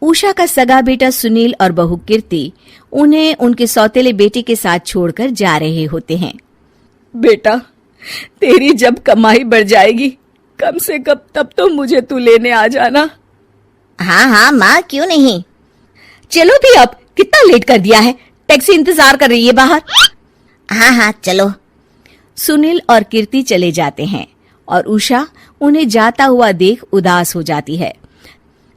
उषा का सगा बेटा सुनील और बहू कीर्ति उन्हें उनके सौतेले बेटे के साथ छोड़कर जा रहे होते हैं। बेटा, तेरी जब कमाई बढ़ जाएगी कम से कम तब तो मुझे तू लेने आ जाना। हाँ हाँ माँ, क्यों नहीं। चलो भी, अब कितना लेट कर दिया है, टैक्सी इंतजार कर रही है बाहर। हाँ हाँ चलो। सुनील और कीर्ति चले जाते हैं और उषा उन्हें जाता हुआ देख उदास हो जाती है।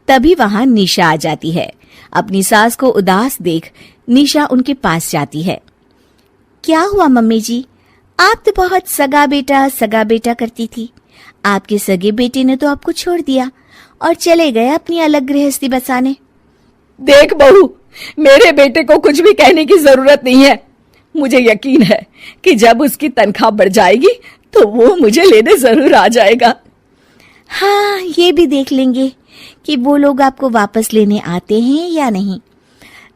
तभी वहां निशा आ जाती है। अपनी सास को उदास देख निशा उनके पास जाती है। क्या हुआ मम्मी जी, आप तो बहुत सगा बेटा करती थी। आपके सगे बेटे ने तो आपको छोड़ दिया और चले गए अपनी अलग गृहस्थी बसाने। देख बहू, मेरे बेटे को कुछ भी कहने की जरूरत नहीं है। मुझे यकीन है कि जब उसकी तनख्वाह बढ़ जाएगी तो वो मुझे लेने जरूर आ जाएगा। हाँ, ये भी देख लेंगे कि वो लोग आपको वापस लेने आते हैं या नहीं।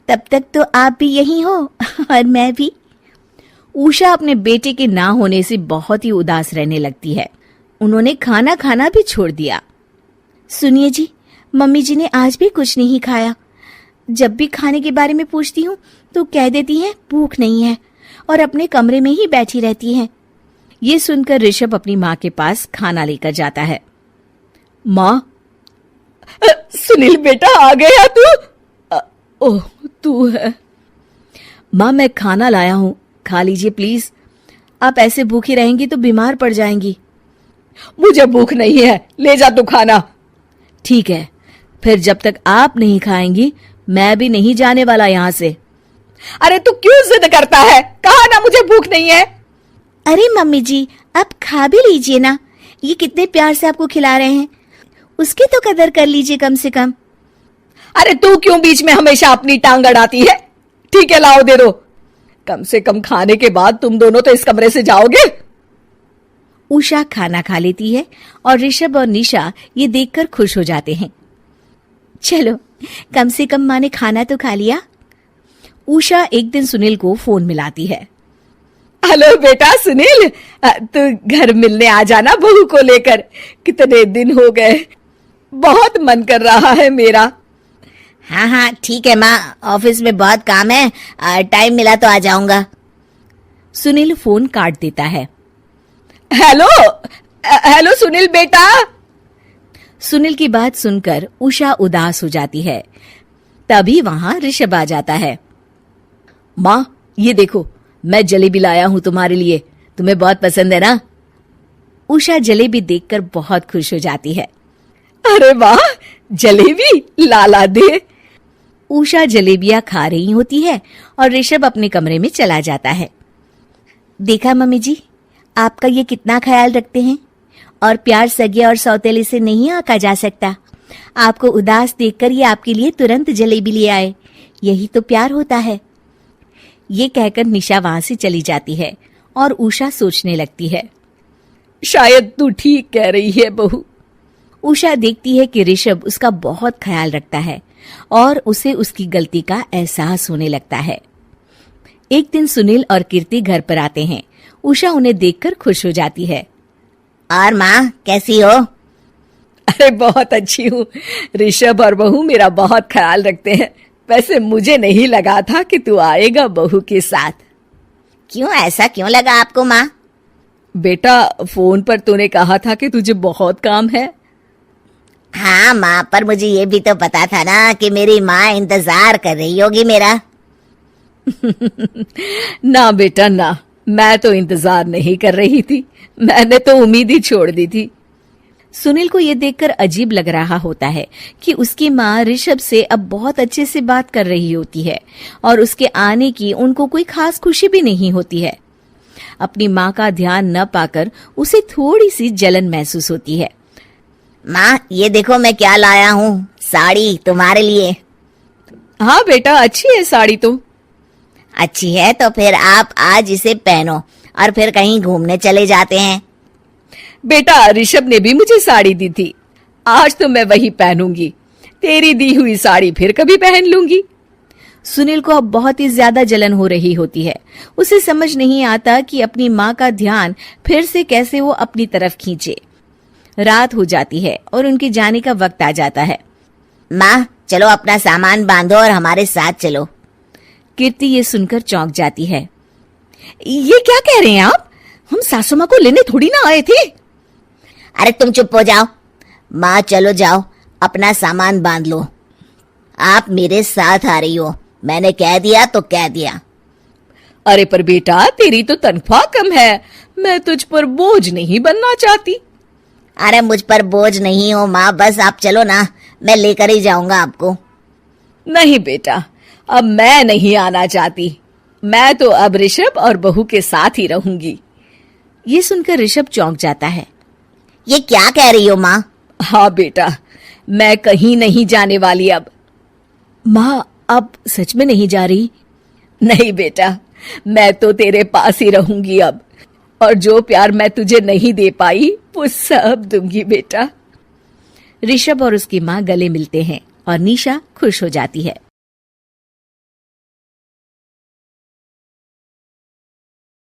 तब तक तो आप भी यहीं हो और मैं भी। उषा अपने बेटे के ना होने से बहुत ही उदास रहने लगती है। उन्होंने खाना खाना भी छोड़ दिया। सुनिए जी, मम्मी जी ने आज भी कुछ नहीं खाया। जब भी खाने के बारे में पूछती हूँ तो कह देती हैं भूख नहीं है और अपने कमरे में ही बैठी रहती हैं। ये सुनकर ऋषभ अपनी माँ के पास खाना लेकर जाता है। माँ, सुनील बेटा आ गया तू? ओह, तू है। माँ, मैं खाना लाया हूँ, खा लीजिए प्लीज। आप ऐसे भूखी रहेंगी तो बीमार पड़ जाएंगी। मुझे भूख नहीं है, ले जा तू खाना। ठीक है, फिर जब तक आप नहीं खाएंगी मैं भी नहीं जाने वाला यहाँ से। अरे तू क्यों जिद करता है? कहा ना मुझे भूख नहीं है। अरे मम्मी जी, आप खा भी लीजिए ना, ये कितने प्यार से आपको खिला रहे हैं, उसकी तो कदर कर लीजिए कम से कम। अरे तू क्यों बीच में हमेशा अपनी टांग अड़ाती है? ठीक है, लाओ दे दो। कम से कम खाने के बाद तुम दोनों तो इस कमरे से जाओगे। उषा खाना खा लेती है और ऋषभ और निशा ये देखकर खुश हो जाते हैं। चलो, कम से कम माँ ने खाना तो खा लिया। उषा एक दिन सुनील को फोन मिलाती है। हेलो बेटा सुनील, तू घर मिलने आ जाना बहू को लेकर। कितने दिन हो गए, बहुत मन कर रहा है मेरा। हाँ हाँ ठीक है माँ, ऑफिस में बहुत काम है, टाइम मिला तो आ जाऊंगा। सुनील फोन काट देता है। हेलो सुनील बेटा। सुनील की बात सुनकर उषा उदास हो जाती है। तभी वहां ऋषभ आ जाता है। माँ, ये देखो, मैं जलेबी लाया हूं तुम्हारे लिए, तुम्हें बहुत पसंद है ना? उषा जलेबी देखकर बहुत खुश हो जाती है। अरे वाह, जलेबी ला दे। उषा जलेबियां खा रही होती है और ऋषभ अपने कमरे में चला जाता है। देखा मम्मी जी, आपका ये कितना ख्याल रखते हैं, और प्यार सगे और सौतेले से नहीं आका जा सकता। आपको उदास देखकर ये आपके लिए तुरंत जलेबी ले आए, यही तो प्यार होता है। ये कहकर निशा वहां से चली जाती है और उषा सोचने लगती है, शायद तू ठीक कह रही है बहू। उषा देखती है कि ऋषभ उसका बहुत ख्याल रखता है और उसे उसकी गलती का एहसास होने लगता है। एक दिन सुनील और कीर्ति घर पर आते हैं। उषा उन्हें देखकर खुश हो जाती है। और माँ, कैसी हो? अरे बहुत अच्छी हूँ। ऋषभ और बहू मेरा बहुत ख्याल रखते हैं। वैसे मुझे नहीं लगा था कि तू आएगा बहू के साथ। क्यों, ऐसा क्यों लगा आपको माँ? बेटा, फोन पर तूने कहा था कि तुझे बहुत काम है। हाँ माँ, पर मुझे ये भी तो पता था ना कि मेरी माँ इंतजार कर रही होगी मेरा। ना बेटा ना, मैं तो इंतजार नहीं कर रही थी, मैंने तो उम्मीद ही छोड़ दी थी। सुनील को यह देखकर अजीब लग रहा होता है कि उसकी माँ ऋषभ से अब बहुत अच्छे से बात कर रही होती है और उसके आने की उनको कोई खास खुशी भी नहीं होती है। अपनी माँ का ध्यान न पाकर उसे थोड़ी सी जलन महसूस होती है। माँ, ये देखो मैं क्या लाया हूँ, साड़ी तुम्हारे लिए। हाँ बेटा, अच्छी है साड़ी तो। अच्छी है तो फिर आप आज इसे पहनो और फिर कहीं घूमने चले जाते हैं। बेटा, ऋषभ ने भी मुझे साड़ी दी थी, आज तो मैं वही पहनूंगी। तेरी दी हुई साड़ी फिर कभी पहन लूंगी। सुनील को अब बहुत ही ज्यादा जलन हो रही होती है। उसे समझ नहीं आता कि अपनी माँ का ध्यान फिर से कैसे वो अपनी तरफ खींचे। रात हो जाती है और उनके जाने का वक्त आ जाता है। माँ चलो अपना सामान बांधो और हमारे साथ चलो। कीर्ति ये सुनकर चौंक जाती है। ये क्या कह रहे हैं आप? हम सासू माँ को लेने थोड़ी ना आए थे। अरे तुम चुप हो जाओ। माँ चलो जाओ, अपना सामान बांध लो। आप मेरे साथ आ रही हो, मैंने कह दिया तो कह दिया। अरे पर बेटा, तेरी तो तनख्वाह कम है, मैं तुझ पर बोझ नहीं बनना चाहती। अरे मुझ पर बोझ नहीं हो माँ, बस आप चलो ना, मैं लेकर ही जाऊंगा आपको। नहीं बेटा, अब मैं नहीं आना चाहती। मैं तो अब ऋषभ और बहू के साथ ही रहूंगी। ये सुनकर ऋषभ चौंक जाता है। ये क्या कह रही हो माँ? हाँ बेटा, मैं कहीं नहीं जाने वाली अब। माँ अब सच में नहीं जा रही? नहीं बेटा, मैं तो तेरे पास ही रहूंगी अब, और जो प्यार मैं तुझे नहीं दे पाई वो सब दूंगी बेटा। ऋषभ और उसकी माँ गले मिलते हैं और निशा खुश हो जाती है।